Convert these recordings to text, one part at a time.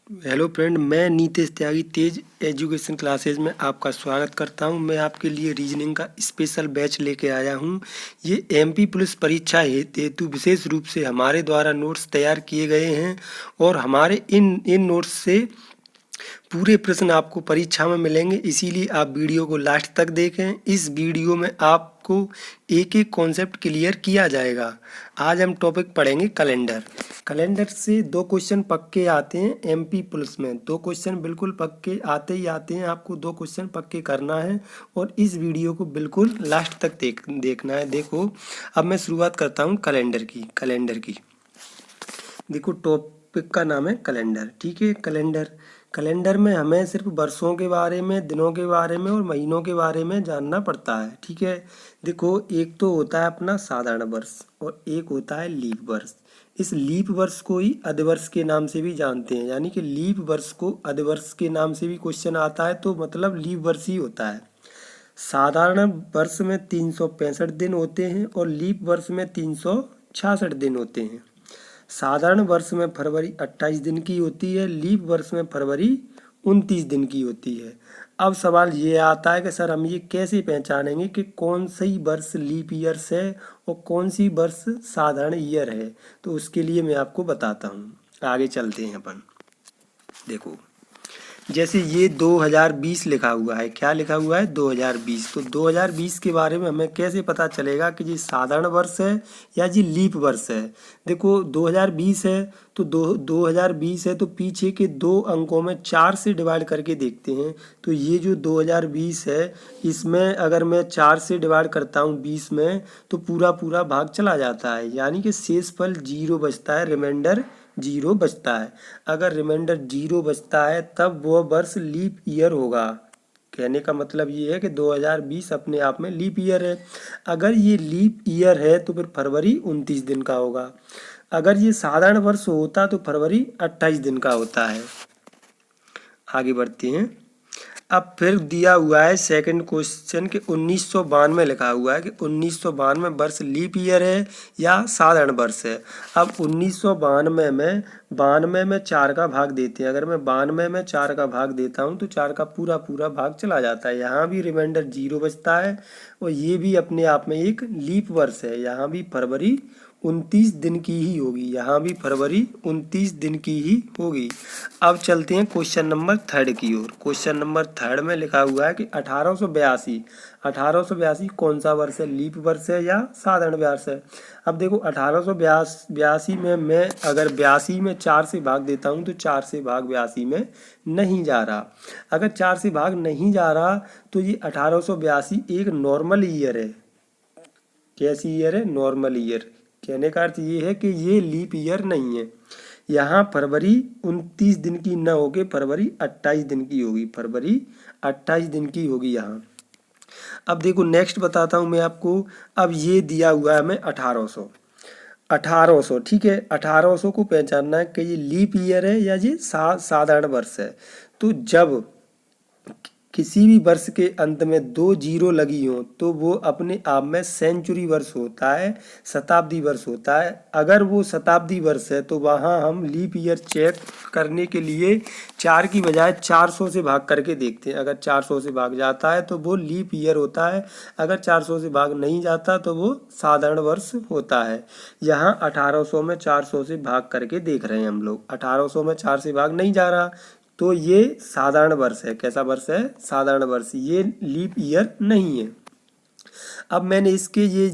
Hello friend, मैं नीतेश त्यागी तेज education classes में आपका स्वागत करता हूं। मैं आपके लिए रीजनिंग का स्पेशल बैच लेके आया हूं। ये एमपी पुलिस परीक्षा हेतु विशेष रूप से हमारे द्वारा नोट्स तैयार किए गए हैं और हमारे इन नोट्स से पूरे प्रश्न आपको परीक्षा में मिलेंगे, इसीलिए आप वीडियो को लास्ट तक देखें। इस वीडियो में आपको एक एक कॉन्सेप्ट क्लियर किया जाएगा। आज हम टॉपिक पढ़ेंगे कैलेंडर। कैलेंडर से दो क्वेश्चन पक्के आते हैं एमपी पुलिस में। दो क्वेश्चन बिल्कुल पक्के आते ही आते हैं, आपको दो क्वेश्चन पक्के करना है और इस वीडियो को बिल्कुल लास्ट तक देखना है। देखो, अब मैं शुरुआत करता हूँ कैलेंडर की। देखो, टॉपिक का नाम है कैलेंडर। ठीक है, कैलेंडर में हमें सिर्फ वर्षों के बारे में, दिनों के बारे में और महीनों के बारे में जानना पड़ता है। ठीक है, देखो, एक तो होता है अपना साधारण वर्ष और एक होता है लीप वर्ष। इस लीप वर्ष को ही अधिवर्ष के नाम से भी जानते हैं, यानी कि लीप वर्ष को अधिवर्ष के नाम से भी क्वेश्चन आता है तो मतलब लीप वर्ष ही होता है। साधारण वर्ष में 365 दिन होते हैं और लीप वर्ष में 366 दिन होते हैं। साधारण वर्ष में फरवरी 28 दिन की होती है, लीप वर्ष में फरवरी 29 दिन की होती है। अब सवाल ये आता है कि सर हम ये कैसे पहचानेंगे कि कौन सी वर्ष लीप ईयर्स है और कौन सी वर्ष साधारण ईयर है। तो उसके लिए मैं आपको बताता हूँ। आगे चलते हैं अपन। देखो, जैसे ये 2020 लिखा हुआ है। क्या लिखा हुआ है? 2020। तो 2020 के बारे में हमें कैसे पता चलेगा कि ये साधारण वर्ष है या जी लीप वर्ष है। देखो, 2020 है तो 2020 है तो पीछे के दो अंकों में 4 से डिवाइड करके देखते हैं। तो ये जो 2020 है, इसमें अगर मैं 4 से डिवाइड करता हूँ 20 में, तो पूरा पूरा भाग चला जाता है, यानी कि शेषफल 0 बचता है, रिमाइंडर 0 बचता है। अगर रिमाइंडर 0 बचता है तब वह वर्ष लीप ईयर होगा। कहने का मतलब ये है कि 2020 अपने आप में लीप ईयर है। अगर ये लीप ईयर है तो फिर फरवरी 29 दिन का होगा। अगर ये साधारण वर्ष होता तो फरवरी 28 दिन का होता है। आगे बढ़ते हैं। अब फिर दिया हुआ है सेकंड क्वेश्चन के 1992 लिखा हुआ है कि 1992 वर्ष लीप ईयर है या साधारण वर्ष है। अब 1992 में 92 में 4 का भाग देते हैं। अगर मैं 92 में 4 का भाग देता हूं तो 4 का पूरा पूरा भाग चला जाता है। यहाँ भी रिमाइंडर 0 बचता है और ये भी अपने आप में एक लीप वर्ष है। यहाँ भी फरवरी 29 दिन की ही होगी। यहाँ भी फरवरी 29 दिन की ही होगी। अब चलते हैं क्वेश्चन नंबर 3 की ओर। क्वेश्चन नंबर 3 में लिखा हुआ है कि 1882 कौन सा वर्ष है? लीप वर्ष है या साधारण वर्ष है? अब देखो, 1882 में मैं अगर 82 में 4 से भाग देता हूँ तो 4 से भाग 82 में नहीं जा रहा। अगर 4 से भाग नहीं जा रहा तो ये 1882 एक नॉर्मल ईयर है। कैसी ईयर है? Normal year. कहने का अर्थ ये है कि ये लीप ईयर नहीं है। यहाँ फरवरी 29 दिन की न होके फरवरी 28 दिन की होगी। फरवरी 28 दिन की होगी यहाँ। अब देखो, नेक्स्ट बताता हूँ मैं आपको। अब ये दिया हुआ है हमें 1800। ठीक है, 1800 को पहचानना है कि ये लीप ईयर है या ये साधारण वर्ष है। तो जब किसी भी वर्ष के अंत में 2 जीरो लगी हो तो वो अपने आप में सेंचुरी वर्ष होता है, शताब्दी वर्ष होता है। अगर वो शताब्दी वर्ष है तो वहाँ हम लीप ईयर चेक करने के लिए 4 की बजाय 400 से भाग करके देखते हैं। अगर 400 से भाग जाता है तो वो लीप ईयर होता है, अगर 400 से भाग नहीं जाता तो वो साधारण वर्ष होता है। यहाँ 1800 में 400 से भाग करके देख रहे हैं हम लोग। 1800 में 4 से भाग नहीं जा रहा तो ये साधारण वर्ष है। कैसा वर्ष है? साधारण वर्ष। ये लीप ईयर नहीं है। अब मैंने इसके ये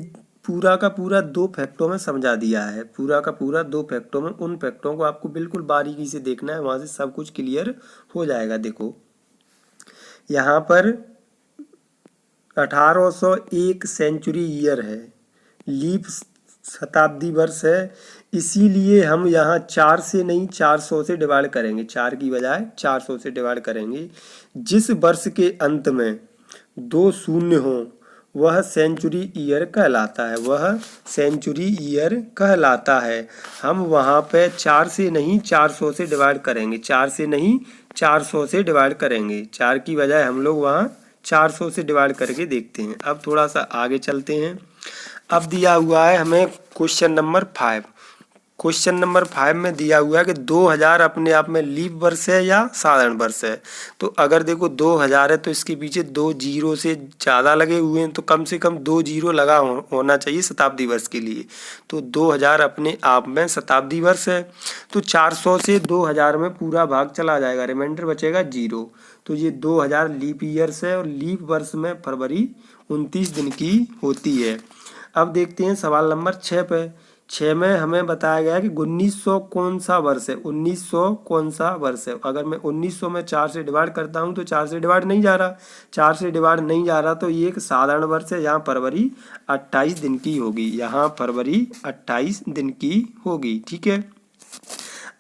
पूरा का पूरा 2 फैक्टों में समझा दिया है। पूरा का पूरा 2 फैक्टों में। उन फैक्टों को आपको बिल्कुल बारीकी से देखना है, वहां से सब कुछ क्लियर हो जाएगा। देखो, यहाँ पर 1801 सेंचुरी ईयर है, लीप शताब्दी वर्ष है, इसीलिए हम यहाँ 4 से नहीं 400 से डिवाइड करेंगे। 4 की बजाय 400 से डिवाइड करेंगे। जिस वर्ष के अंत में 2 शून्य हो वह सेंचुरी ईयर कहलाता है। वह सेंचुरी ईयर कहलाता है। हम वहाँ पे 4 से नहीं 400 से डिवाइड करेंगे। 4 से नहीं 400 से डिवाइड करेंगे। 4 की बजाय हम लोग वहाँ 400 से डिवाइड करके देखते हैं। अब थोड़ा सा आगे चलते हैं। अब दिया हुआ है हमें क्वेश्चन नंबर 5। क्वेश्चन नंबर 5 में दिया हुआ है कि 2000 अपने आप में लीप वर्ष है या साधारण वर्ष है। तो अगर देखो 2000 है तो इसके पीछे 2 जीरो से ज़्यादा लगे हुए हैं, तो कम से कम 2 जीरो लगा होना चाहिए शताब्दी वर्ष के लिए। तो 2000 अपने आप में शताब्दी वर्ष है। तो 400 से 2000 में पूरा भाग चला जाएगा, रिमाइंडर बचेगा 0। तो ये 2000 लीप ईयर्स है और लीप वर्ष में फरवरी 29 दिन की होती है। अब देखते हैं सवाल नंबर 6 पे। 6 में हमें बताया गया है कि 1900 कौन सा वर्ष है। 1900 कौन सा वर्ष है। अगर मैं 1900 में 4 से डिवाइड करता हूं तो 4 से डिवाइड नहीं जा रहा, 4 से डिवाइड नहीं जा रहा, तो ये एक साधारण वर्ष है। यहाँ फरवरी 28 दिन की होगी, यहाँ फरवरी 28 दिन की होगी। ठीक है,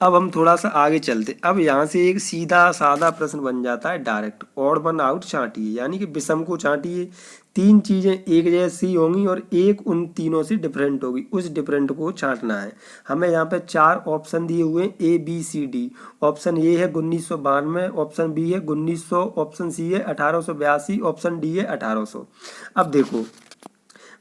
अब हम थोड़ा सा आगे चलते। अब यहाँ से एक सीधा साधा प्रश्न बन जाता है डायरेक्ट, ऑड वन आउट छांटिए, यानी कि विषम को छांटिए। 3 चीजें एक जैसी होंगी और एक उन तीनों से डिफरेंट होगी, उस डिफरेंट को छांटना है हमें। यहाँ पे 4 ऑप्शन दिए हुए हैं, A B C D। Option A है 1992, ऑप्शन बी है 1900, ऑप्शन सी है 1882, ऑप्शन डी है 1800। अब देखो,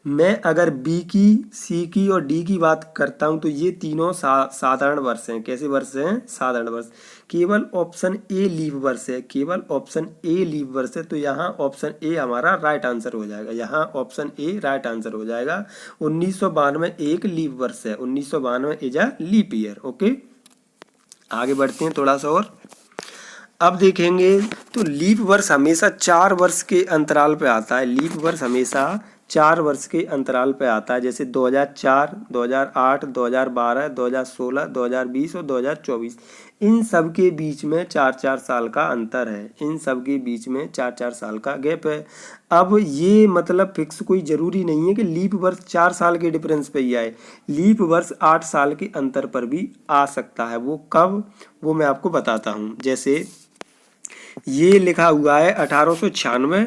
मैं अगर बी की, सी की और डी की बात करता हूं तो ये तीनों साधारण वर्ष हैं। कैसे वर्ष हैं? साधारण वर्ष। केवल ऑप्शन ए लीप वर्ष है, केवल ऑप्शन ए लीप वर्ष है। तो यहाँ ऑप्शन ए हमारा राइट आंसर हो जाएगा, यहाँ ऑप्शन ए राइट आंसर हो जाएगा। 1992 एक लीप वर्ष है, 1992 is a leap year. Okay, आगे बढ़ते हैं थोड़ा सा और। अब देखेंगे तो लीप वर्ष हमेशा 4 वर्ष के अंतराल पे आता है। लीप वर्ष हमेशा 4 वर्ष के अंतराल पे आता है, जैसे 2004, 2008, 2012, 2016, 2020 और 2024। इन सब के बीच में 4-4 साल का अंतर है, इन सब के बीच में 4-4 साल का गैप है। अब ये मतलब फिक्स कोई ज़रूरी नहीं है कि लीप वर्ष 4 साल के डिफरेंस पे ही आए, लीप वर्ष 8 साल के अंतर पर भी आ सकता है। वो कब, वो मैं आपको बताता हूँ। जैसे ये लिखा हुआ है 1896,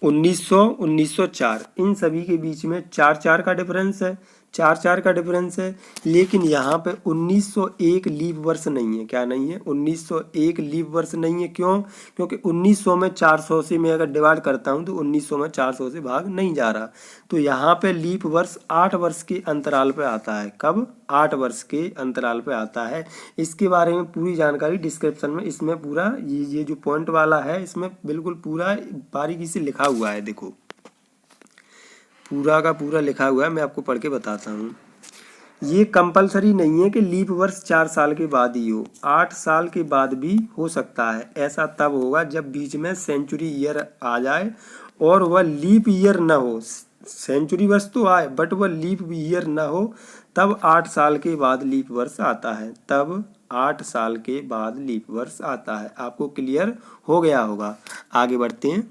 1900, 1904, इन सभी के बीच में 4-4 का डिफरेंस है, 4-4 का डिफरेंस है। लेकिन यहाँ पे 1901 लीप वर्ष नहीं है। क्या नहीं है? 1901 लीप वर्ष नहीं है। क्यों? क्योंकि 1900 में 400 से मैं अगर डिवाइड करता हूँ तो 1900 में 400 से भाग नहीं जा रहा। तो यहाँ पे लीप वर्ष 8 वर्ष के अंतराल पे आता है। कब? 8 वर्ष के अंतराल पे आता है। इसके बारे में पूरी जानकारी डिस्क्रिप्शन में, इसमें पूरा ये जो पॉइंट वाला है इसमें बिल्कुल पूरा बारीकी से लिखा हुआ है। देखो, पूरा का पूरा लिखा हुआ है, मैं आपको पढ़ के बताता हूँ। ये कंपलसरी नहीं है कि लीप वर्ष 4 साल के बाद ही हो, 8 साल के बाद भी हो सकता है। ऐसा तब होगा जब बीच में सेंचुरी ईयर आ जाए और वह लीप ईयर न हो। सेंचुरी वर्ष तो आए बट वह लीप ईयर न हो, तब 8 साल के बाद लीप वर्ष आता है, तब 8 साल के बाद लीप वर्ष आता है। आपको क्लियर हो गया होगा। आगे बढ़ते हैं।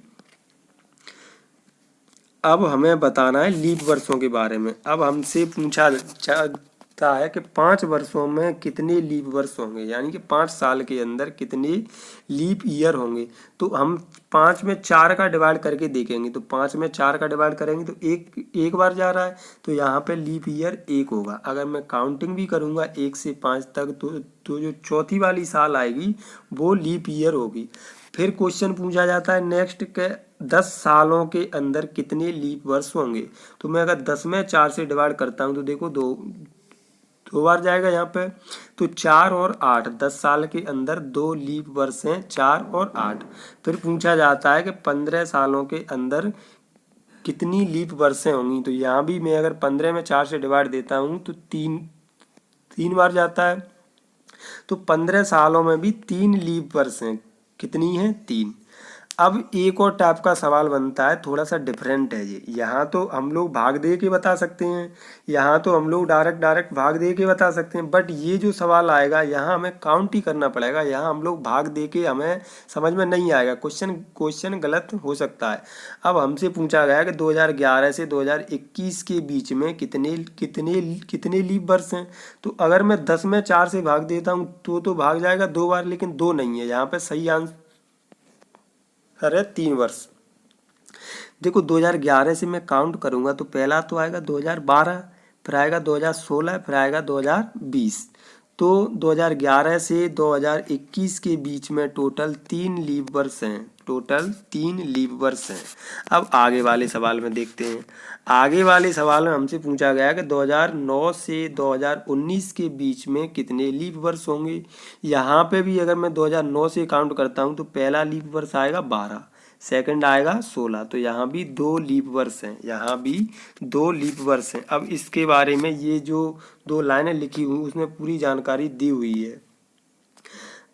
अब हमें बताना है लीप वर्षों के बारे में। अब हमसे पूछा जाता है कि 5 वर्षों में कितने लीप वर्ष होंगे, यानी कि 5 साल के अंदर कितने लीप ईयर होंगे। तो हम 5 में 4 का डिवाइड करके देखेंगे। तो 5 में 4 का डिवाइड करेंगे तो एक बार जा रहा है, तो यहाँ पे लीप ईयर 1 होगा। अगर मैं काउंटिंग भी करूँगा 1 से 5 तक तो जो चौथी वाली साल आएगी वो लीप ईयर होगी। फिर क्वेश्चन पूछा जाता है नेक्स्ट के 10 सालों के अंदर कितने लीप वर्ष होंगे। तो मैं अगर 10 में 4 से डिवाइड करता हूँ तो देखो दो बार जाएगा यहाँ पे। तो 4 और 8, 10 साल के अंदर 2 लीप वर्ष हैं, 4 और 8। फिर पूछा जाता है कि 15 सालों के अंदर कितनी लीप वर्षें होंगी। तो यहाँ भी मैं अगर 15 में 4 से डिवाइड देता हूँ तो तीन बार जाता है। तो 15 सालों में भी 3 लीप वर्ष हैं। कितनी है? 3। अब एक और टाइप का सवाल बनता है, थोड़ा सा डिफरेंट है ये। यहाँ तो हम लोग भाग दे के बता सकते हैं, यहाँ तो हम लोग डायरेक्ट भाग दे के बता सकते हैं, बट ये जो सवाल आएगा यहाँ हमें काउंट ही करना पड़ेगा। यहाँ हम लोग भाग दे के हमें समझ में नहीं आएगा, क्वेश्चन गलत हो सकता है। अब हमसे पूछा गया कि 2011 से 2021 के बीच में कितने लीप वर्ष हैं। तो अगर मैं 10 में 4 से भाग देता हूँ तो भाग जाएगा 2 बार, लेकिन 2 नहीं है। यहाँ पे सही आंसर है 3 वर्ष। देखो 2011 से मैं काउंट करूंगा तो पहला तो आएगा 2012, फिर आएगा 2016, फिर आएगा 2020। तो 2011 से 2021 के बीच में टोटल 3 लीप वर्ष हैं, टोटल 3 लीप वर्ष हैं। अब आगे वाले सवाल में देखते हैं। आगे वाले सवाल में हमसे पूछा गया कि 2009 से 2019 के बीच में कितने लीप वर्ष होंगे। यहाँ पे भी अगर मैं 2009 से काउंट करता हूँ तो पहला लीप वर्ष आएगा 12, सेकंड आएगा 16, तो यहाँ भी 2 लीप वर्ष हैं, यहाँ भी 2 लीप वर्ष हैं। अब इसके बारे में ये जो 2 लाइनें लिखी हुई उसमें पूरी जानकारी दी हुई है।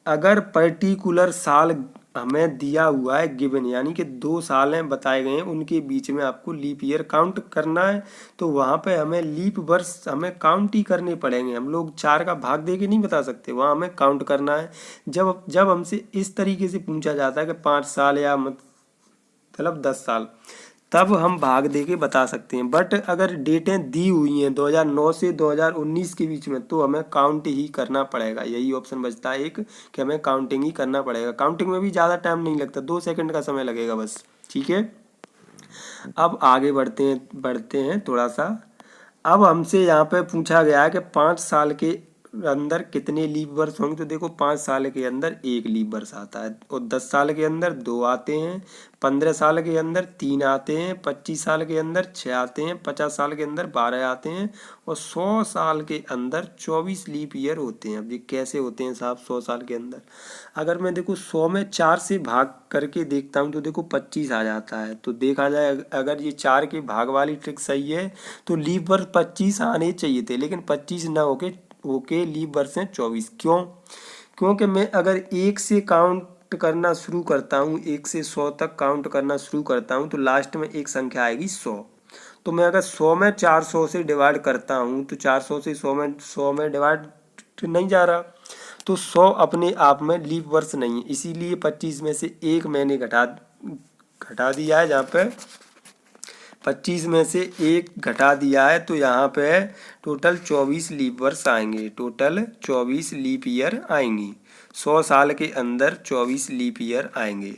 अगर पर्टिकुलर साल हमें दिया हुआ है गिवन, यानी कि 2 साल हैं बताए गए हैं, उनके बीच में आपको लीप ईयर काउंट करना है, तो वहाँ पे हमें लीप वर्ष हमें काउंट ही करने पड़ेंगे। हम लोग 4 का भाग दे के नहीं बता सकते, वहाँ हमें काउंट करना है। जब हमसे इस तरीके से पूछा जाता है कि 5 साल या मतलब 10 साल, तब हम भाग दे के बता सकते हैं। बट अगर डेटें दी हुई हैं 2009 से 2019 के बीच में, तो हमें काउंट ही करना पड़ेगा। यही ऑप्शन बचता है एक कि हमें काउंटिंग ही करना पड़ेगा। काउंटिंग में भी ज़्यादा टाइम नहीं लगता, 2 सेकंड का समय लगेगा बस। ठीक है, अब आगे बढ़ते हैं थोड़ा सा। अब हमसे यहाँ पे पूछा गया है कि 5 साल के अंदर कितने लीप वर्ष होंगे। तो देखो 5 साल के अंदर 1 लीप वर्ष आता है, और 10 साल के अंदर 2 आते हैं, 15 साल के अंदर 3 आते हैं, 25 साल के अंदर 6 आते हैं, 50 साल के अंदर 12 आते हैं, और 100 साल के अंदर 24 लीप ईयर होते हैं। अब ये कैसे होते हैं साहब 100 साल के अंदर? अगर मैं देखो 100 में 4 से भाग करके देखता हूँ तो देखो 25 आ जाता है। तो देखा जाए अगर ये 4 के भाग वाली ट्रिक सही है तो लीप वर्ष 25 आने चाहिए थे, लेकिन 25 ना होके लीप वर्ष हैं 24। क्यों? क्योंकि मैं अगर 1 से काउंट करना शुरू करता हूँ, 1 से 100 तक काउंट करना शुरू करता हूँ, तो लास्ट में एक संख्या आएगी 100। तो मैं अगर 100 में 400 से डिवाइड करता हूँ तो 400 से 100 में डिवाइड नहीं जा रहा, तो 100 अपने आप में लीप वर्ष नहीं है। इसीलिए 25 में से एक मैंने घटा दिया है। जहाँ पे 25 में से एक घटा दिया है तो यहाँ पे टोटल 24 लीप वर्ष आएंगे, टोटल 24 लीप ईयर आएंगी। 100 साल के अंदर 24 लीप ईयर आएंगे।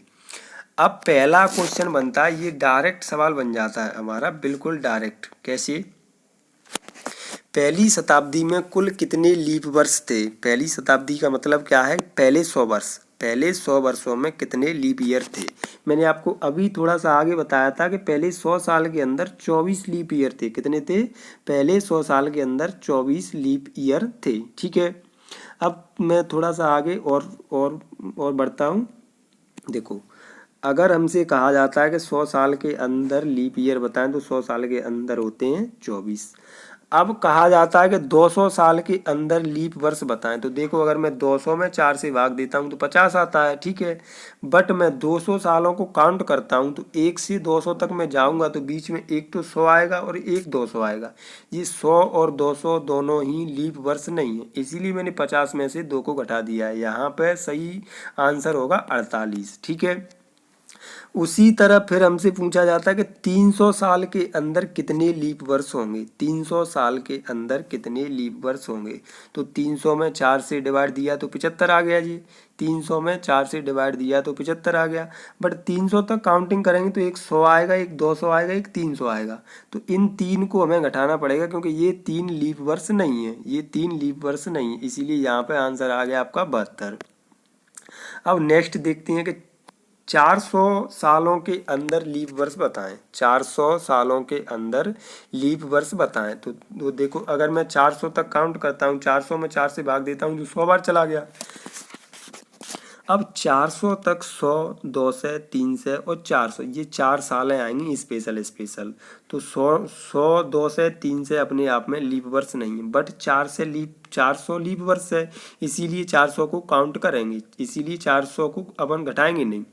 अब पहला क्वेश्चन बनता है, ये डायरेक्ट सवाल बन जाता है हमारा, बिल्कुल डायरेक्ट। कैसे? पहली शताब्दी में कुल कितने लीप वर्ष थे? पहली शताब्दी का मतलब क्या है? पहले 100 वर्ष, पहले 100 वर्षों में कितने लीप ईयर थे? मैंने आपको अभी थोड़ा सा आगे बताया था कि पहले 100 साल के अंदर 24 लीप ईयर थे। कितने थे? पहले 100 साल के अंदर 24 लीप ईयर थे। ठीक है, अब मैं थोड़ा सा आगे और बढ़ता हूँ। देखो, अगर हमसे कहा जाता है कि 100 साल के अंदर लीप ईयर बताएं तो 100 साल के अंदर होते हैं 24। अब कहा जाता है कि 200 साल के अंदर लीप वर्ष बताएं, तो देखो अगर मैं 200 में 4 से भाग देता हूं तो 50 आता है। ठीक है, बट मैं 200 सालों को काउंट करता हूं तो 1 से 200 तक मैं जाऊंगा तो बीच में एक तो 100 आएगा और एक 200 आएगा। ये 100 और 200 दोनों ही लीप वर्ष नहीं है, इसीलिए मैंने 50 में से 2 को घटा दिया है। यहाँ पे सही आंसर होगा 48। ठीक है, उसी तरह फिर हमसे पूछा जाता है कि 300 साल के अंदर कितने लीप वर्ष होंगे। 300 साल के अंदर कितने लीप वर्ष होंगे? तो 300 में 4 से डिवाइड दिया तो 75 आ गया जी। 300 में 4 से डिवाइड दिया तो 75 आ गया। बट 300 तक काउंटिंग करेंगे तो एक 100 आएगा, एक 200 आएगा, एक 300 आएगा। तो इन 3 को हमें घटाना पड़ेगा क्योंकि ये 3 लीप वर्ष नहीं है, ये 3 लीप वर्ष नहीं है, इसीलिए यहाँ पे आंसर आ गया आपका 72। अब नेक्स्ट देखते हैं कि 400 सालों के अंदर लीप वर्ष बताएं। 400 सालों के अंदर लीप वर्ष बताएं। तो देखो अगर मैं 400 तक काउंट करता हूं, 400 में 4 से भाग देता हूं तो 100 बार चला गया। अब 400 तक 100, 200, 300 और 400, ये 4 सालें आएंगी स्पेशल। तो 100, 200, 300 अपने आप में लीप वर्ष नहीं है, बट 400 लीप वर्ष है, इसीलिए 400 को काउंट करेंगे, इसीलिए 400 को अपन घटाएंगे नहीं।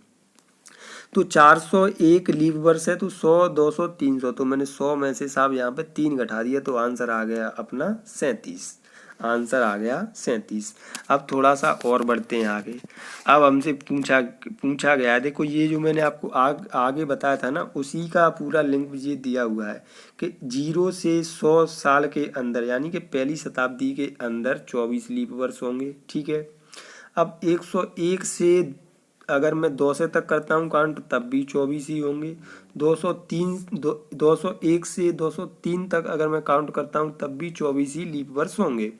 तो 401 लीप वर्ष है, तो 100, 200, 300, तो मैंने 100 में से साहब यहाँ पे 3 घटा दिया तो आंसर आ गया अपना 37। आंसर आ गया 37। अब थोड़ा सा और बढ़ते हैं आगे। अब हमसे पूछा गया है, देखो ये जो मैंने आपको आगे बताया था ना, उसी का पूरा लिंक ये दिया हुआ है कि 0 से 100 साल के अंदर, यानी कि पहली शताब्दी के अंदर 24 लीप वर्ष होंगे। ठीक है, अब 101 से अगर मैं 200 तक करता हूँ काउंट तब भी 24 ही होंगे। 201 से 203 तक अगर मैं काउंट करता हूँ तब भी 24 ही लीप वर्ष होंगे।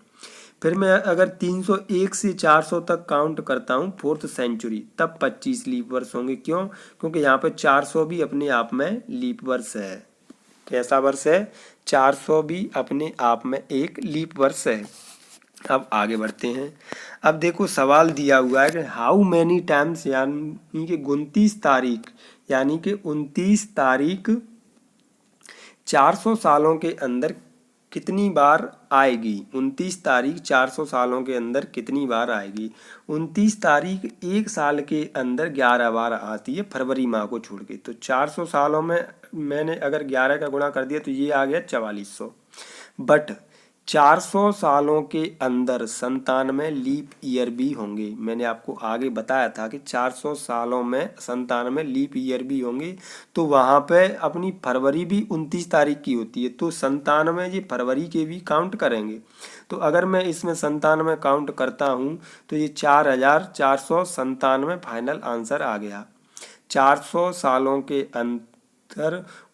फिर मैं अगर 301 से 400 तक काउंट करता हूँ फोर्थ सेंचुरी, तब 25 लीप वर्ष होंगे। क्यों? क्योंकि यहाँ पे 400 भी अपने आप में लीप वर्ष है। कैसा वर्ष है? 400 भी अपने आप में एक लीप वर्ष है। अब आगे बढ़ते हैं। अब देखो सवाल दिया हुआ है कि हाउ मैनी टाइम्स, यानी कि 29 तारीख, यानी कि 29 तारीख 400 सालों के अंदर कितनी बार आएगी। 29 तारीख 400 सालों के अंदर कितनी बार आएगी। 29 तारीख एक साल के अंदर 11 बार आती है, फरवरी माह को छोड़ के। तो 400 सालों में मैंने अगर 11 का गुणा कर दिया तो ये आ गया 4400। बट 400 सालों के अंदर 97 लीप ईयर भी होंगे। मैंने आपको आगे बताया था कि 400 सालों में 97 लीप ईयर भी होंगे। तो वहाँ पे अपनी फरवरी भी 29 तारीख की होती है, तो 97 ये फरवरी के भी काउंट करेंगे। तो अगर मैं इसमें 97 काउंट करता हूँ तो ये 4497 फाइनल आंसर आ गया। 400 सालों के अंदर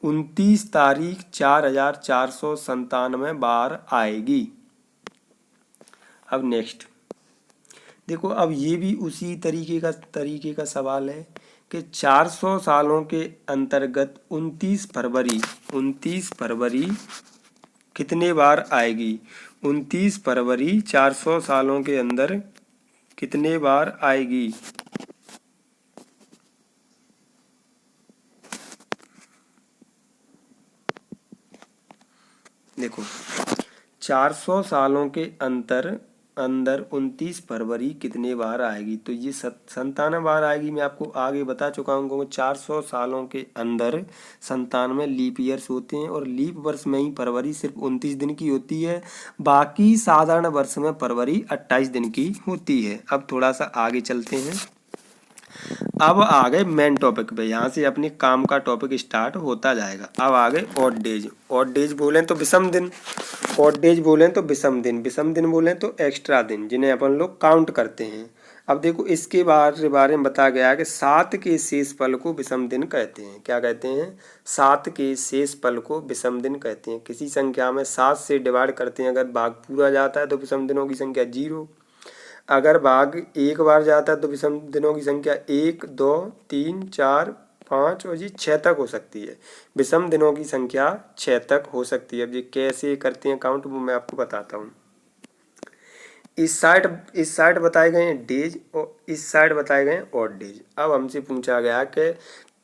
29 तारीख 4497 बार आएगी। अब नेक्स्ट देखो, अब ये भी उसी तरीके का सवाल है कि 400 सालों के अंतर्गत 29 फरवरी कितने बार आएगी। 29 फरवरी 400 सालों के अंदर कितने बार आएगी। देखो 400 सालों के अंदर 29 फरवरी कितने बार आएगी, तो ये 97 बार आएगी। मैं आपको आगे बता चुका हूँ 400 सालों के अंदर 97 लीप ईयर्स होते हैं, और लीप वर्ष में ही फरवरी सिर्फ 29 दिन की होती है। बाकी साधारण वर्ष में फरवरी 28 दिन की होती है। अब थोड़ा सा आगे चलते हैं। अब आ गए मेन टॉपिक पे, यहाँ से अपने काम का टॉपिक स्टार्ट होता जाएगा। अब आ गए ऑड डेज। ऑड डेज बोलें तो विषम दिन, ऑड डेज बोलें तो विषम दिन बोलें तो एक्स्ट्रा दिन, जिन्हें अपन लोग काउंट करते हैं। अब देखो इसके बारे में बताया गया है कि 7 के शेष पल को विषम दिन कहते हैं। क्या कहते हैं? 7 के शेष पल को विषम दिन कहते हैं। किसी संख्या में 7 से डिवाइड करते हैं, अगर भाग पूरा जाता है तो विषम दिनों की संख्या 0। अगर भाग एक बार जाता है तो विषम दिनों की संख्या 1, 2, 3, 4, 5 और ये 6 तक हो सकती है। विषम दिनों की संख्या 6 तक हो सकती है। अब ये कैसे करते हैं काउंट, वो मैं आपको बताता हूँ। इस साइड बताए गए हैं डेज और इस साइड बताए गए हैं ऑड डेज। अब हमसे पूछा गया कि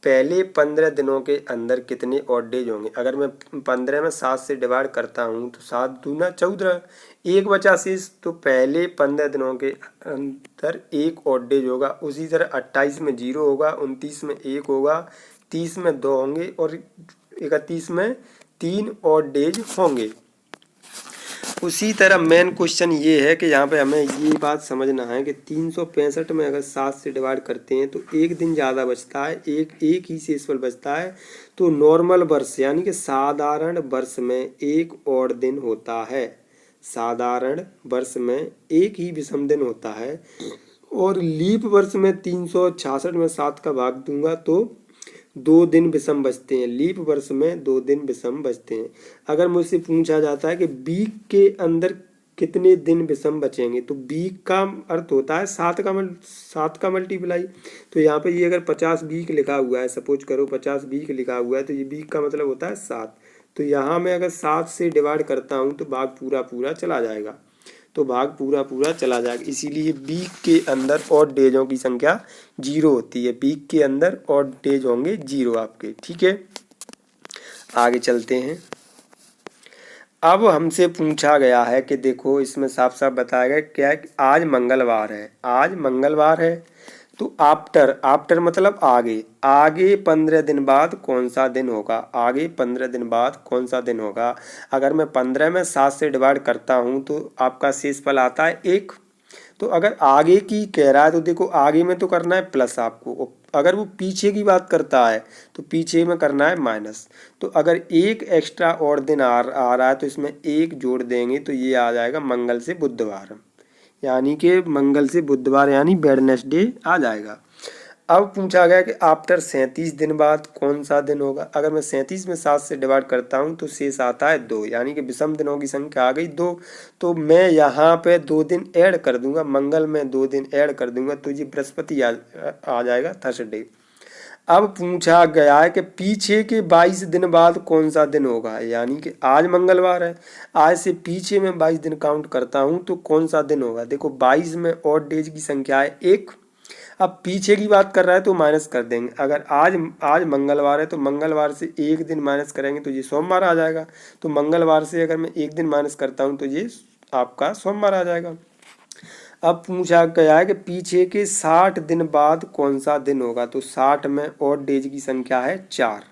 पहले 15 दिनों के अंदर कितने ऑड डेज होंगे। अगर मैं 15 में 7 से डिवाइड करता हूँ तो 7 दूना 14, एक बचा शेष, तो पहले 15 दिनों के अंदर एक ऑड डेज होगा। उसी तरह 28 में 0 होगा, 29 में 1 होगा, 30 में 2 होंगे और 31 में 3 ऑड डेज होंगे। उसी तरह मेन क्वेश्चन ये है कि यहाँ पे हमें ये बात समझना है कि 365 में अगर 7 से डिवाइड करते हैं तो एक दिन ज़्यादा बचता है, एक ही शेषफल बचता है। तो नॉर्मल वर्ष यानी कि साधारण वर्ष में एक और दिन होता है। साधारण वर्ष में एक ही विषम दिन होता है। और लीप वर्ष में 366 में 7 का भाग दूंगा तो 2 दिन विषम बचते हैं। लीप वर्ष में 2 दिन विषम बचते हैं। अगर मुझसे पूछा जाता है कि वीक के अंदर कितने दिन विषम बचेंगे, तो वीक का अर्थ होता है 7 का मल्टीप्लाई। तो यहाँ पे ये अगर 50 वीक लिखा हुआ है, सपोज करो 50 वीक लिखा हुआ है, तो ये वीक का मतलब होता है 7। तो यहाँ मैं अगर 7 से डिवाइड करता हूँ तो भाग पूरा चला जाएगा। तो भाग पूरा चला जाएगा। इसीलिए वीक के अंदर ऑड डेजों की संख्या 0 होती है। वीक के अंदर ऑड डेज होंगे 0 आपके। ठीक है, आगे चलते हैं। अब हमसे पूछा गया है कि देखो इसमें साफ साफ बताया गया क्या है कि आज मंगलवार है। तो आफ्टर मतलब आगे 15 दिन बाद कौन सा दिन होगा। आगे 15 दिन बाद कौन सा दिन होगा। अगर मैं 15 में 7 से डिवाइड करता हूँ तो आपका शेषफल आता है 1। तो अगर आगे की कह रहा है तो देखो आगे में तो करना है प्लस आपको, अगर वो पीछे की बात करता है तो पीछे में करना है माइनस। तो अगर एक एक्स्ट्रा और दिन आ रहा है तो इसमें 1 जोड़ देंगे तो ये आ जाएगा मंगल से बुधवार, यानी कि मंगल से बुधवार यानी वेडनेसडे आ जाएगा। अब पूछा गया कि आफ्टर 37 दिन बाद कौन सा दिन होगा। अगर मैं 37 में 7 से डिवाइड करता हूँ तो शेष आता है 2, यानी कि विषम दिनों की संख्या आ गई 2। तो मैं यहाँ पे 2 दिन ऐड कर दूंगा, मंगल में 2 दिन ऐड कर दूंगा तो ये बृहस्पति आ जाएगा, थर्सडे। अब पूछा गया है कि पीछे के 22 दिन बाद कौन सा दिन होगा, यानी कि आज मंगलवार है, आज से पीछे में 22 दिन काउंट करता हूँ तो कौन सा दिन होगा। देखो 22 में ऑड डेज की संख्या है 1। अब पीछे की बात कर रहा है तो माइनस कर देंगे। अगर आज मंगलवार है तो मंगलवार से 1 दिन माइनस करेंगे तो ये सोमवार आ जाएगा। तो मंगलवार से अगर मैं 1 दिन माइनस करता हूँ तो ये आपका सोमवार आ जाएगा। अब पूछा गया है कि पीछे के 60 दिन बाद कौन सा दिन होगा। तो 60 में ऑड डेज की संख्या है 4,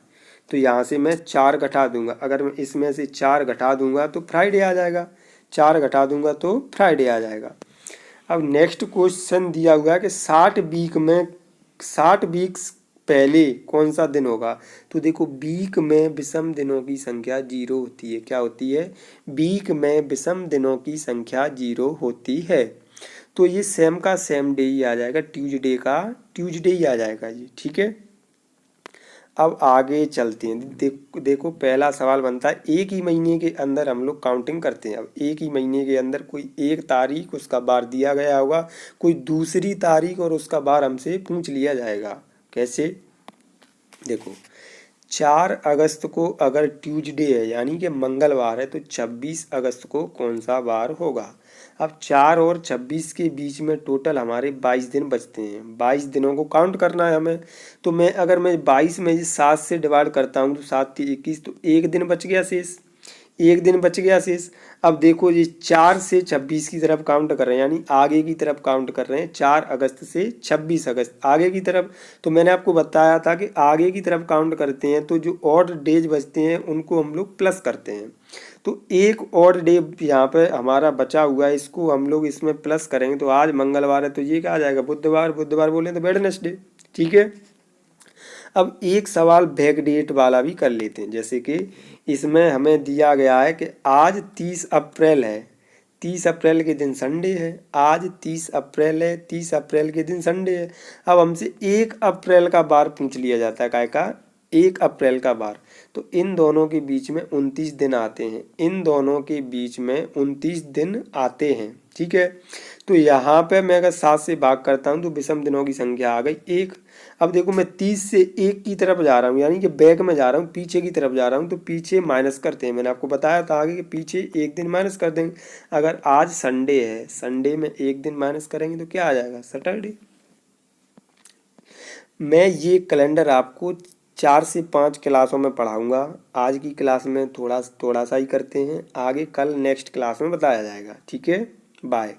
तो यहाँ से मैं 4 घटा दूंगा। अगर मैं इसमें से 4 घटा दूंगा तो फ्राइडे आ जाएगा, 4 घटा दूंगा तो फ्राइडे आ जाएगा। अब नेक्स्ट क्वेश्चन दिया हुआ है कि 60 वीक्स पहले कौन सा दिन होगा। तो देखो वीक में विषम दिनों की संख्या 0 होती है। क्या होती है? वीक में विषम दिनों की संख्या 0 होती है। तो ये सेम का सेम डे ही आ जाएगा, ट्यूसडे का ट्यूसडे ही आ जाएगा जी, ठीक है। अब आगे चलते हैं। देखो पहला सवाल बनता है, एक ही महीने के अंदर हम लोग काउंटिंग करते हैं। अब एक ही महीने के अंदर कोई एक तारीख उसका बार दिया गया होगा, कोई दूसरी तारीख और उसका बार हमसे पूछ लिया जाएगा। कैसे? देखो 4 अगस्त को अगर ट्यूसडे है यानी कि मंगलवार है तो 26 अगस्त को कौन सा बार होगा। अब 4 और 26 के बीच में टोटल हमारे 22 दिन बचते हैं। 22 दिनों को काउंट करना है हमें। तो अगर मैं 22 में 7 से डिवाइड करता हूँ तो 7 के 21, तो 1 दिन बच गया शेष, 1 दिन बच गया शेष। अब देखो ये 4 से 26 की तरफ काउंट कर रहे हैं, यानी आगे की तरफ काउंट कर रहे हैं, 4 अगस्त से 26 अगस्त आगे की तरफ। तो मैंने आपको बताया था कि आगे की तरफ काउंट करते हैं तो जो ऑड डेज बचते हैं उनको हम लोग प्लस करते हैं। तो एक ऑड डे यहाँ पे हमारा बचा हुआ है, इसको हम लोग इसमें प्लस करेंगे। तो आज मंगलवार है तो ये क्या आ जाएगा? बुधवार। बुधवार बोले तो वेडनेसडे, ठीक है। अब एक सवाल बैक डेट वाला भी कर लेते हैं। जैसे कि इसमें हमें दिया गया है कि आज 30 अप्रैल है, 30 अप्रैल के दिन संडे है। आज 30 अप्रैल है, 30 अप्रैल के दिन संडे है। अब हमसे 1 अप्रैल का बार पूछ लिया जाता है, काय का? 1 अप्रैल का बार। तो इन दोनों के बीच में 29 दिन आते हैं, इन दोनों के बीच में 29 दिन आते हैं, ठीक है। तो यहाँ पे मैं अगर 7 से भाग करता हूँ तो विषम दिनों की संख्या आ गई 1। अब देखो मैं 30 से 1 की तरफ जा रहा हूँ, यानी कि बैक में जा रहा हूँ, पीछे की तरफ जा रहा हूँ। तो पीछे माइनस करते हैं, मैंने आपको बताया था आगे कि पीछे 1 दिन माइनस कर देंगे। अगर आज संडे है, संडे में 1 दिन माइनस करेंगे तो क्या आ जाएगा? सैटरडे। मैं ये कैलेंडर आपको 4 से 5 क्लासों में पढ़ाऊंगा। आज की क्लास में थोड़ा सा ही करते हैं, आगे कल नेक्स्ट क्लास में बताया जाएगा, ठीक है। बाय।